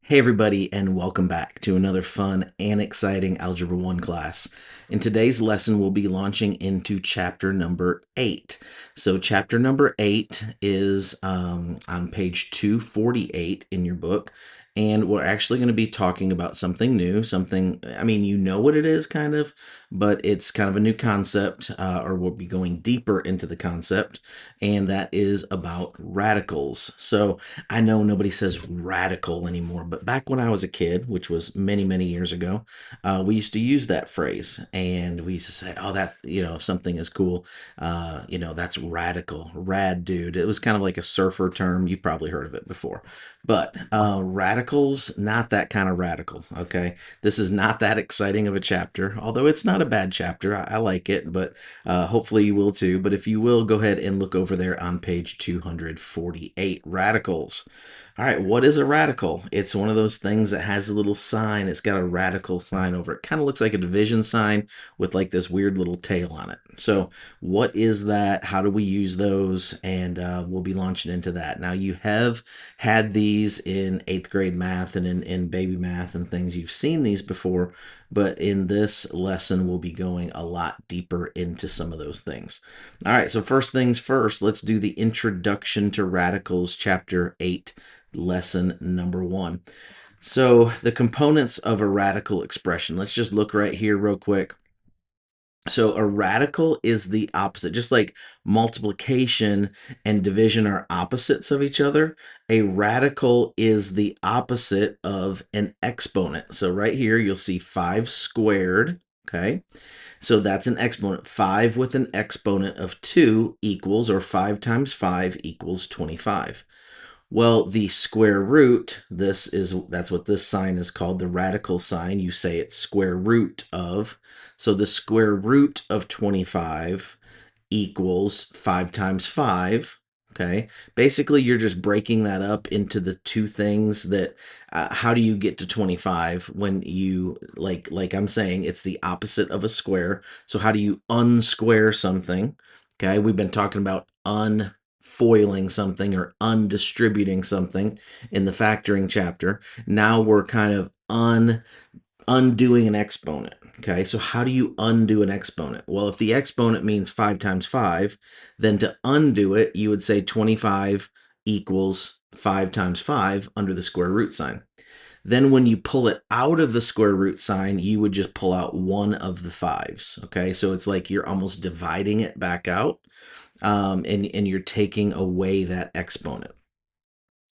Hey everybody, and welcome back to another fun and exciting Algebra 1 class. In today's lesson, we'll be launching into chapter number 8. So chapter number 8 is on page 248 in your book, and we're actually going to be talking about something new, you know what it is kind of, but it's kind of a new concept, or we'll be going deeper into the concept, and that is about radicals. So I know nobody says radical anymore, but back when I was a kid, which was many, many years ago, we used to use that phrase, and we used to say, "Oh, if something is cool, that's radical, rad dude." It was kind of like a surfer term. You've probably heard of it before, but radicals, not that kind of radical. Okay, this is not that exciting of a chapter, although it's not a bad chapter. I like it, but hopefully you will too. But if you will, go ahead and look over there on page 248, radicals. All right, what is a radical? It's one of those things that has a little sign. It's got a radical sign over it. Kind of looks like a division sign with like this weird little tail on it. So, what is that? How do we use those? And we'll be launching into that. Now, you have had these in 8th grade math and in baby math and things. You've seen these before, but in this lesson, we'll be going a lot deeper into some of those things. All right, so first things first, let's do the Introduction to Radicals, Chapter 8, Lesson number 1. So the components of a radical expression, let's just look right here real quick. So a radical is the opposite, just like multiplication and division are opposites of each other. A radical is the opposite of an exponent. So right here, you'll see 5 squared, okay? So that's an exponent. 5 with an exponent of 2 equals, or 5 times 5 equals 25. Well, the square root, that's what this sign is called, the radical sign. You say it's square root of. So the square root of 25 equals 5 times 5. Okay. Basically, you're just breaking that up into the two things that, how do you get to 25 when you, like I'm saying, it's the opposite of a square. So how do you unsquare something? Okay. We've been talking about unfoiling something or undistributing something in the factoring chapter. Now we're kind of undoing an exponent. Okay, so how do you undo an exponent? Well, if the exponent means 5 times 5, then to undo it, you would say 25 equals 5 times 5 under the square root sign. Then when you pull it out of the square root sign, you would just pull out one of the 5s. Okay, so it's like you're almost dividing it back out, and you're taking away that exponent.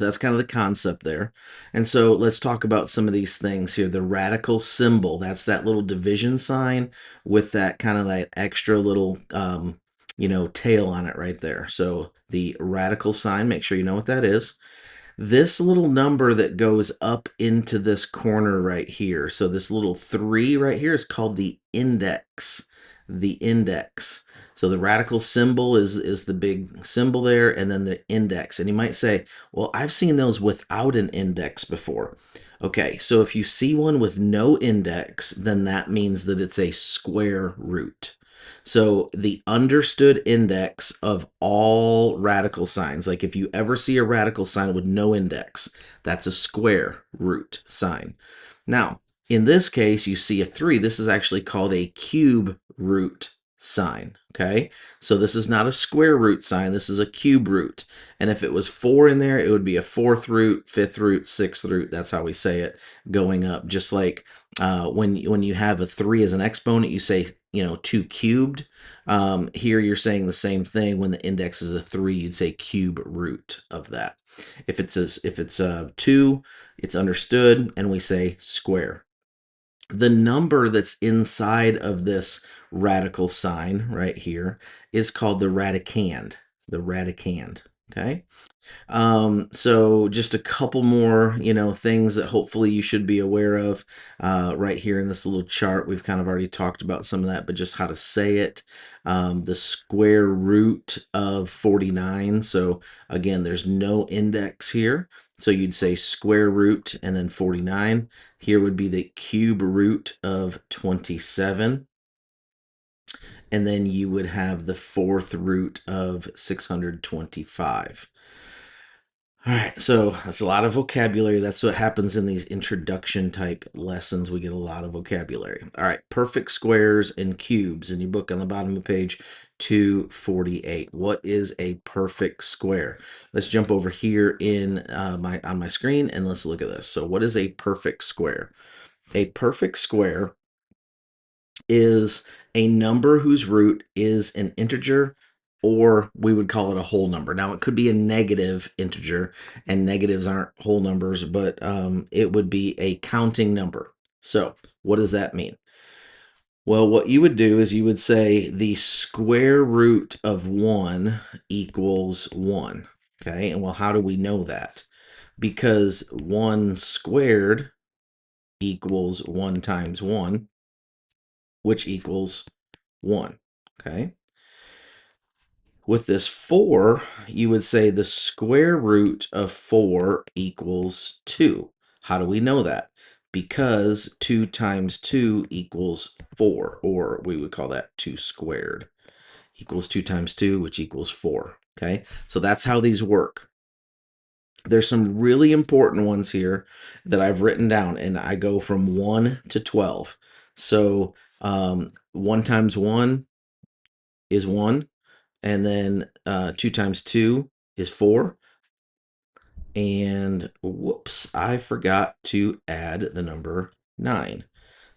That's kind of the concept there. And so let's talk about some of these things here. The radical symbol, that's that little division sign with that kind of that extra little, tail on it right there. So the radical sign, make sure you know what that is. This little number that goes up into this corner right here. So this little 3 right here is called the index. The index. So the radical symbol is the big symbol there, and then the index. And you might say, well, I've seen those without an index before. Okay, so if you see one with no index, then that means that it's a square root. So the understood index of all radical signs, like if you ever see a radical sign with no index, that's a square root sign. Now, in this case, you see a 3. This is actually called a cube root sign, okay? So this is not a square root sign, this is a cube root. And if it was 4 in there, it would be a 4th root, 5th root, 6th root. That's how we say it, going up. Just like when you have a 3 as an exponent, you say, 2 cubed. Here you're saying the same thing. When the index is a 3, you'd say cube root of that. If it's a 2, it's understood, and we say square. The number that's inside of this radical sign right here is called the radicand. The radicand. Okay. So just a couple more, things that hopefully you should be aware of right here in this little chart. We've kind of already talked about some of that, but just how to say it. The square root of 49. So again, there's no index here. So you'd say square root and then 49. Here would be the cube root of 27. And then you would have the 4th root of 625. All right, so that's a lot of vocabulary. That's what happens in these introduction type lessons. We get a lot of vocabulary. All right, perfect squares and cubes in your book on the bottom of page 248. What is a perfect square? Let's jump over here in on my screen and let's look at this. So what is a perfect square? A perfect square is a number whose root is an integer, or we would call it a whole number. Now, it could be a negative integer, and negatives aren't whole numbers, but it would be a counting number. So what does that mean? Well, what you would do is you would say the square root of 1 equals 1. Okay, and well, how do we know that? Because 1 squared equals 1 times 1, which equals 1. Okay. With this 4, you would say the square root of 4 equals 2. How do we know that? Because 2 times 2 equals 4, or we would call that 2 squared. Equals 2 times 2, which equals 4. Okay, so that's how these work. There's some really important ones here that I've written down, and I go from 1 to 12. So 1 times 1 is 1. And then 2 times 2 is 4. And whoops, I forgot to add the number 9.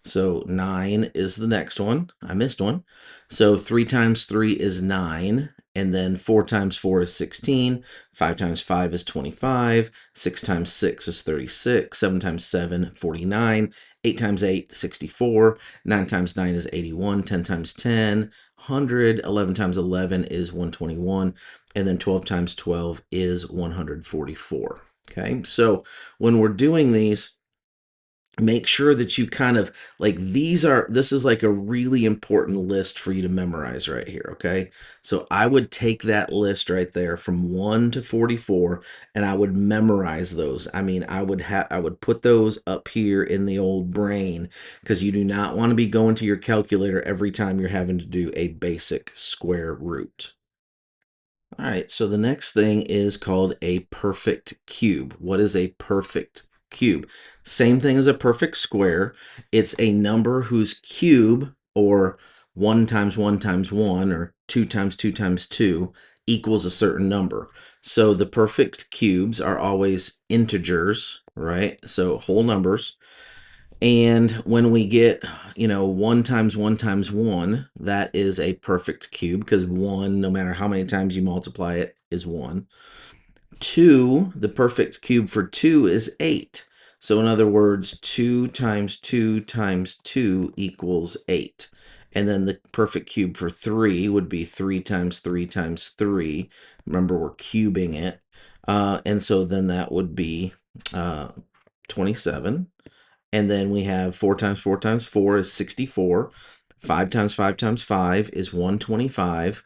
So 9 is the next one. I missed one. So 3 times 3 is 9. And then 4 times 4 is 16. 5 times 5 is 25. 6 times 6 is 36. 7 times 7, 49. 8 times 8, 64. 9 times 9 is 81. 10 times 10, 100. 11 times 11 is 121. And then 12 times 12 is 144. Okay, so when we're doing these, make sure that you kind of like this is like a really important list for you to memorize right here. Okay, so I would take that list right there from 1 to 44 and I would memorize those. I mean, I would put those up here in the old brain, because you do not want to be going to your calculator every time you're having to do a basic square root. All right, so the next thing is called a perfect cube. What is a perfect cube? Same thing as a perfect square. It's a number whose cube, or 1 times 1 times 1, or 2 times 2 times 2, equals a certain number. So the perfect cubes are always integers, right? So whole numbers. And when we get, 1 times 1 times 1, that is a perfect cube, because 1, no matter how many times you multiply it, is 1. 2, the perfect cube for 2 is 8. So in other words, 2 times 2 times 2 equals 8. And then the perfect cube for 3 would be 3 times 3 times 3. Remember, we're cubing it. And so then that would be 27. And then we have 4 times 4 times 4 is 64. 5 times 5 times 5 is 125.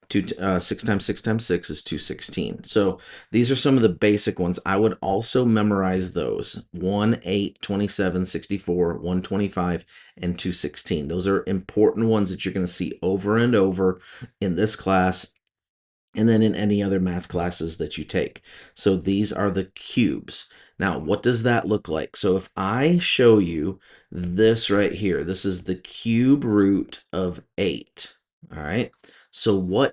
6 times 6 times 6 is 216. So these are some of the basic ones. I would also memorize those: 1, 8, 27, 64, 125, and 216. Those are important ones that you're going to see over and over in this class, and then in any other math classes that you take. So these are the cubes. Now, what does that look like? So if I show you this right here, this is the cube root of 8. All right. So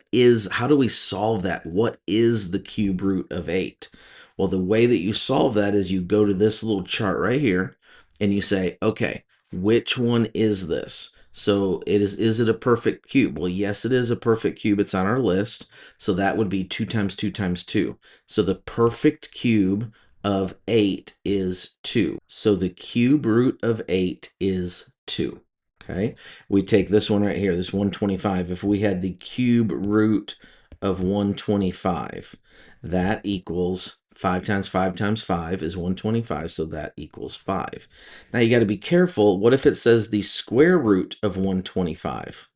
how do we solve that? What is the cube root of 8? Well, the way that you solve that is you go to this little chart right here and you say, okay, which one is this? So is it a perfect cube? Well, yes, it is a perfect cube. It's on our list. So that would be 2 times 2 times 2. So the perfect cube of 8 is 2. So the cube root of 8 is 2. Okay. We take this one right here, this 125. If we had the cube root of 125, that equals 5 times 5 times 5 is 125, so that equals 5. Now you got to be careful. What if it says the square root of 125?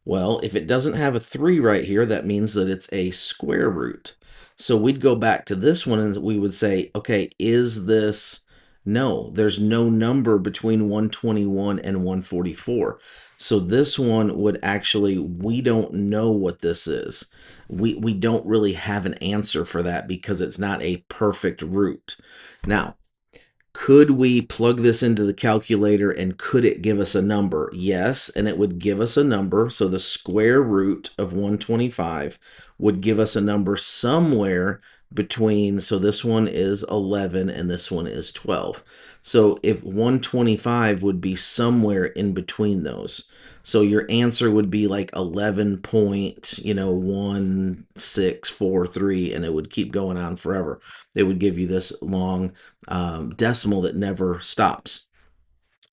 Well, if it doesn't have a 3 right here, that means that it's a square root. So we'd go back to this one and we would say, okay, is this... No, there's no number between 121 and 144. So this one would actually, we don't know what this is. We don't really have an answer for that because it's not a perfect root. Now, could we plug this into the calculator and could it give us a number? Yes, and it would give us a number. So the square root of 125 would give us a number somewhere between, so this one is 11 and this one is 12. So if 125 would be somewhere in between those. So your answer would be like 11 point, 1643, and it would keep going on forever. It would give you this long decimal that never stops.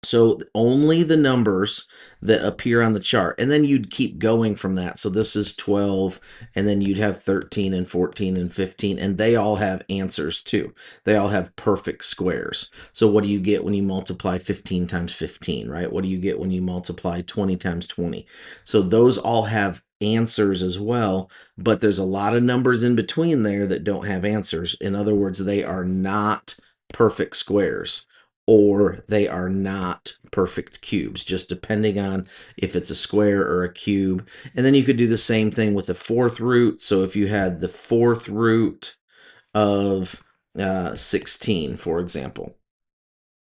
So only the numbers that appear on the chart, and then you'd keep going from that. So this is 12, and then you'd have 13 and 14 and 15, and they all have answers too. They all have perfect squares. So what do you get when you multiply 15 times 15, right? What do you get when you multiply 20 times 20? So those all have answers as well, but there's a lot of numbers in between there that don't have answers. In other words, they are not perfect squares, or they are not perfect cubes, just depending on if it's a square or a cube. And then you could do the same thing with the fourth root. So if you had the fourth root of 16, for example,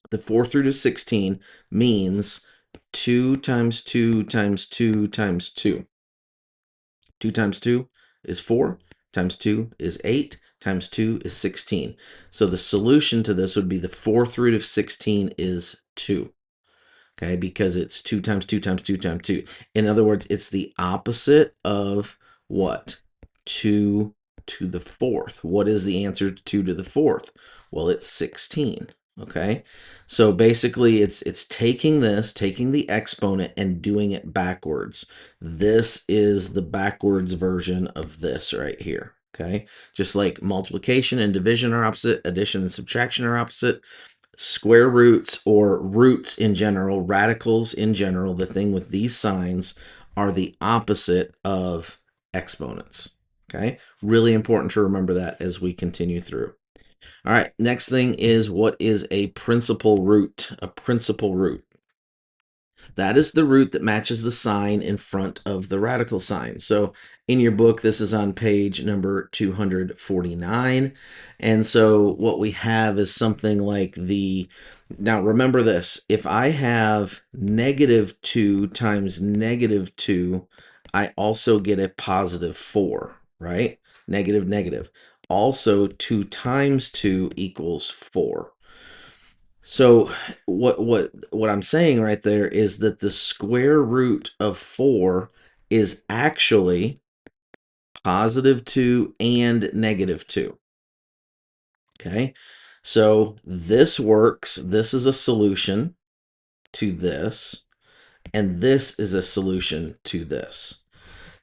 the fourth root of 16 means 2 times 2 times 2 times 2. 2 times 2 is 4, times 2 is 8, times 2 is 16. So the solution to this would be the fourth root of 16 is 2. Okay, because it's 2 times 2 times 2 times 2. In other words, it's the opposite of what? 2 to the fourth. What is the answer to 2 to the fourth? Well, it's 16. Okay, so basically it's taking the exponent and doing it backwards. This is the backwards version of this right here. Okay, just like multiplication and division are opposite, addition and subtraction are opposite, square roots or roots in general, radicals in general, the thing with these signs are the opposite of exponents. Okay, really important to remember that as we continue through. All right, next thing is, what is a principal root? A principal root. That is the root that matches the sign in front of the radical sign. So in your book, this is on page number 249. And so what we have is something like now remember this, if I have -2 times -2, I also get a +4, right? Negative, negative. Also, 2 times 2 equals 4. So what I'm saying right there is that the square root of 4 is actually +2 and -2. Okay? So this works. This is a solution to this, and this is a solution to this.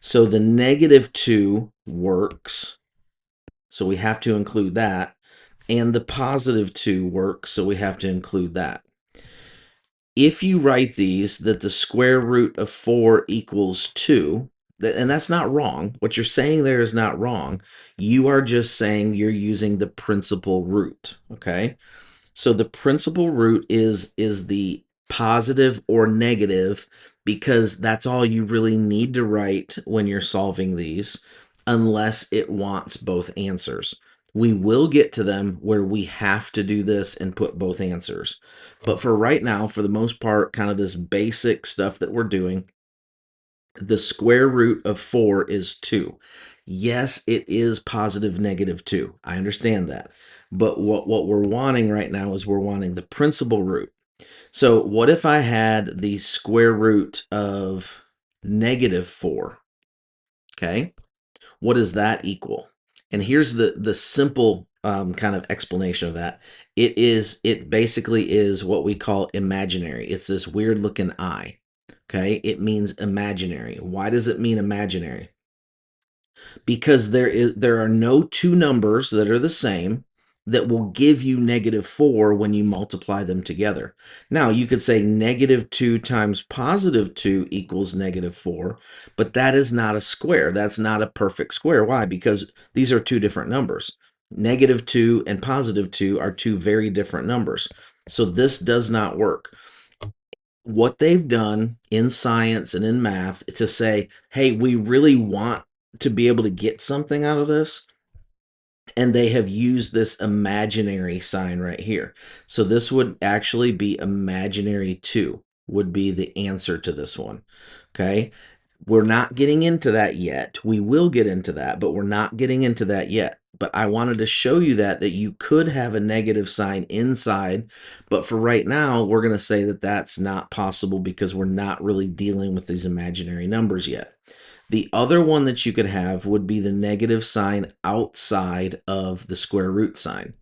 So the -2 works. So we have to include that. And the +2 works, so we have to include that. If you write these that the square root of 4 equals 2, and that's not wrong. What you're saying there is not wrong. You are just saying you're using the principal root, okay? So the principal root is the positive or negative, because that's all you really need to write when you're solving these, unless it wants both answers. We will get to them where we have to do this and put both answers. But for right now, for the most part, kind of this basic stuff that we're doing, the square root of 4 is 2. Yes, it is positive -2. I understand that. But what we're wanting right now is we're wanting the principal root. So what if I had the square root of -4? Okay. What does that equal? And here's the simple kind of explanation of that. It basically is what we call imaginary. It's this weird looking eye. Okay, it means imaginary. Why does it mean imaginary? Because there are no two numbers that are the same that will give you -4 when you multiply them together. Now, you could say -2 times +2 equals -4, but that is not a square. That's not a perfect square. Why? Because these are two different numbers. -2 and +2 are two very different numbers. So this does not work. what they've done in science and in math to say, hey, we really want to be able to get something out of this, and they have used this imaginary sign right here. So this would actually be imaginary 2 would be the answer to this one. Okay? We're not getting into that yet. We will get into that, but we're not getting into that yet. But I wanted to show you that you could have a negative sign inside, but for right now, we're going to say that that's not possible because we're not really dealing with these imaginary numbers yet. The other one that you could have would be the negative sign outside of the square root sign.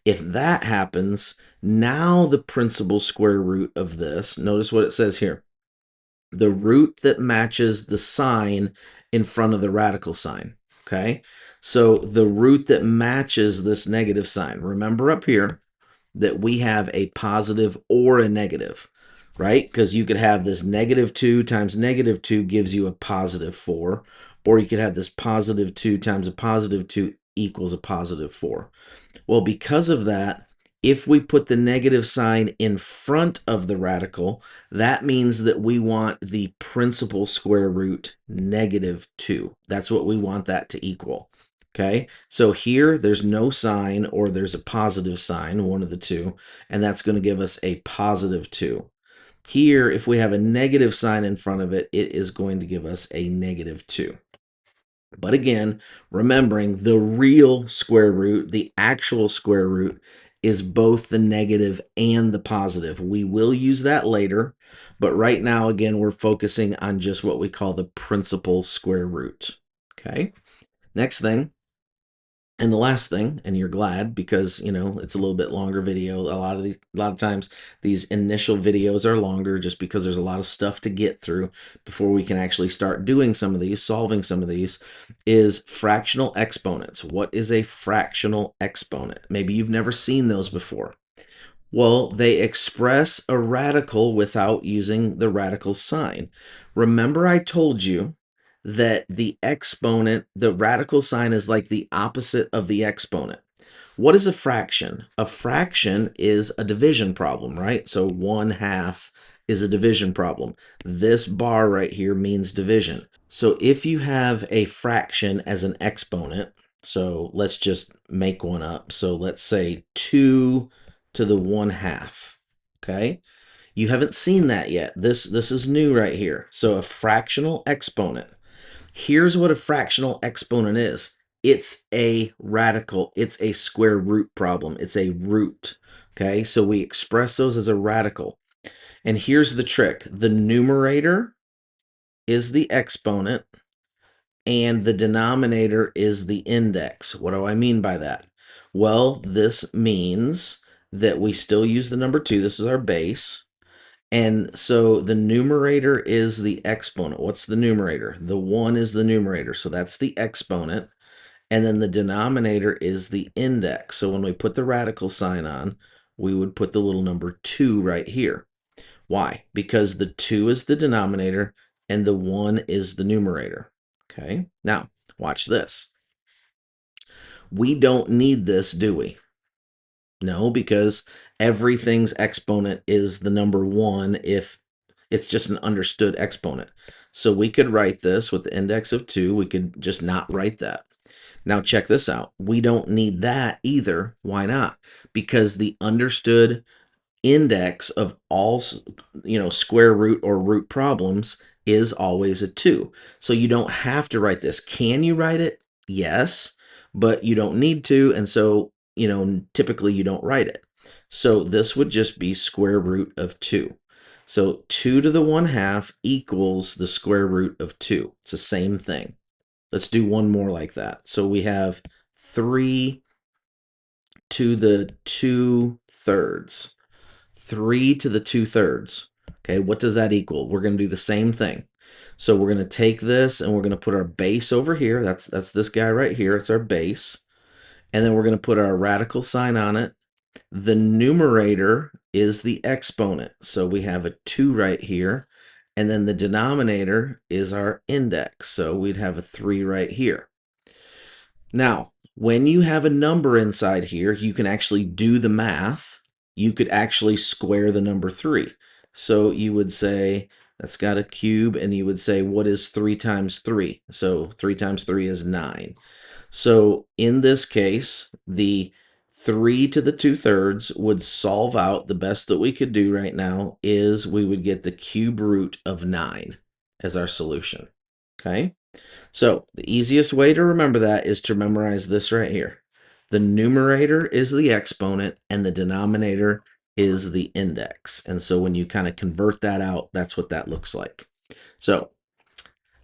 If that happens, now the principal square root of this, notice what it says here, the root that matches the sign in front of the radical sign. Okay, so the root that matches this negative sign, remember up here that we have a positive or a negative, right? Because you could have this negative 2 times negative 2 gives you a positive 4, or you could have this positive 2 times a positive 2 equals a positive 4. Well, because of that, if we put the negative sign in front of the radical, that means that we want the principal square root negative 2. That's what we want that to equal. Okay, so here there's no sign or there's a positive sign, one of the two, and that's going to give us a positive 2. Here, if we have a negative sign in front of it, it is going to give us a negative 2. But again, remembering the real square root, the actual square root, is both the negative and the positive. We will use that later, but right now, again, we're focusing on just what we call the principal square root. Okay, next thing. And the last thing, and you're glad because it's a little bit longer video. A lot of times these initial videos are longer just because there's a lot of stuff to get through before we can actually start doing some of these, solving some of these, is fractional exponents. What is a fractional exponent? Maybe you've never seen those before. Well, they express a radical without using the radical sign. Remember I told you that the exponent, the radical sign is like the opposite of the exponent. What is a fraction? A fraction is a division problem, right? So 1/2 is a division problem. This bar right here means division. So if you have a fraction as an exponent, so let's just make one up. So let's say 2 to the 1/2, okay? You haven't seen that yet. This is new right here. So a fractional exponent. Here's what a fractional exponent is. It's a radical. It's a square root problem. It's a root. Okay, so we express those as a radical. And here's the trick. The numerator is the exponent and the denominator is the index. What do I mean by that? Well, this means that we still use the number 2. This is our base. And so the numerator is the exponent. What's the numerator? The 1 is the numerator, so that's the exponent. And then the denominator is the index. So when we put the radical sign on, we would put the little number 2 right here. Why? Because the 2 is the denominator and the 1 is the numerator. Okay, now watch this. We don't need this, do we? No, because everything's exponent is the number 1 if it's just an understood exponent. So we could write this with the index of 2. We could just not write that. Now check this out. We don't need that either. Why not? Because the understood index of all square root or root problems is always a 2. So you don't have to write this. Can you write it? Yes, but you don't need to, and so typically you don't write it. So this would just be square root of 2. So 2 to the 1/2 equals the square root of 2. It's the same thing. Let's do one more like that. So we have 3 to the 2/3. 3 to the 2/3. Okay, what does that equal? We're going to do the same thing. So we're going to take this and we're going to put our base over here. That's this guy right here. It's our base. And then we're going to put our radical sign on it. The numerator is the exponent. So we have a 2 right here. And then the denominator is our index. So we'd have a 3 right here. Now, when you have a number inside here, you can actually do the math. You could actually square the number 3. So you would say that's got a cube, and you would say, what is 3 times 3? So 3 times 3 is 9. So in this case, the 3 to the 2/3 would solve out. The best that we could do right now is we would get the cube root of 9 as our solution. Okay? So the easiest way to remember that is to memorize this right here. The numerator is the exponent and the denominator is the index. And so when you kind of convert that out, that's what that looks like. So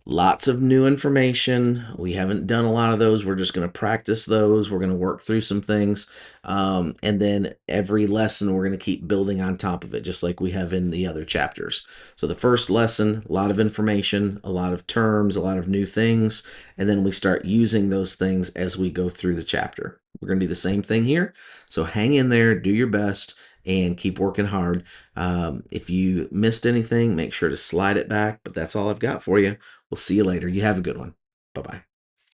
lots of new information. We haven't done a lot of those. We're just going to practice those. We're going to work through some things. And then every lesson, we're going to keep building on top of it, just like we have in the other chapters. So the first lesson, a lot of information, a lot of terms, a lot of new things. And then we start using those things as we go through the chapter. We're going to do the same thing here. So hang in there, do your best, and keep working hard. If you missed anything, make sure to slide it back. But that's all I've got for you. We'll see you later. You have a good one. Bye-bye.